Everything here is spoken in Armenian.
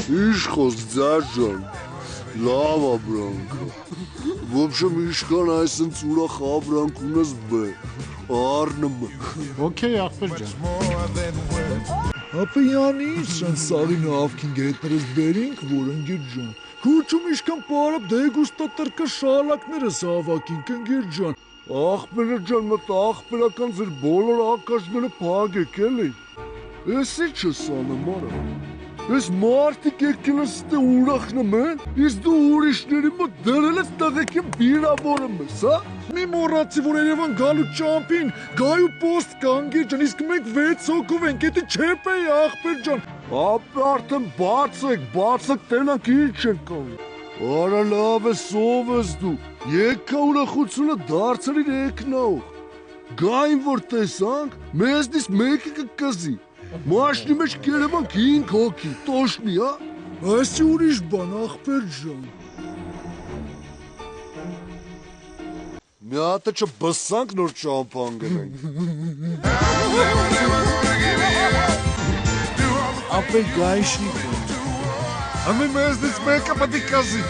Իշխոս ձաժան, լավ աբրանքը, ոբշեմ իշկան այսն ծուրախ աբրանք ունես բե, արնում է։ Okay, ախպեր ջան։ Ապա յանի շան սաղին ավքին գետներս բերինք, որ ընգիր ջան։ Քուչում իշքան պարապ դեգուստատորկա շալակներս ավակինք ընգիր ջան։ Ախպերը ջան, մտ ախպերական ձեր բոլոր ակաշները պագեք էլի։ Ես ի չս անում արա։ Ես մարդիկ եկել ես ստե ուրախնում են, իսկ դու ուրիշների մոտ դրել ես տղեքի բիրավորում ես, հա? Մի մոռացի, որ Երևան գալու ճամփին գայու պոստ կա ընգիր ջան, իսկ մենք 6 հոգով ենք, էդի չեպ էի ախպեր ջան։ Ապա արդեն բացեք, տենանք ինչ են կանում։ Արա լավ է, սով ես դու, եկա ուրախությունը դարձրիր եկնող։ Գային որ տեսանք, մեզնից մեկի կկզի։ Մաշնի մեջ կերևանք 5 հոգի, տոշնի, հա? Այսի ուրիշ բան, ախպեր ջան։ Մի հատը չբսանք նոր ճամփան գնենք։ Ապա գայշնիկ։ Ամեն մեզնից մեկը պետք կզի։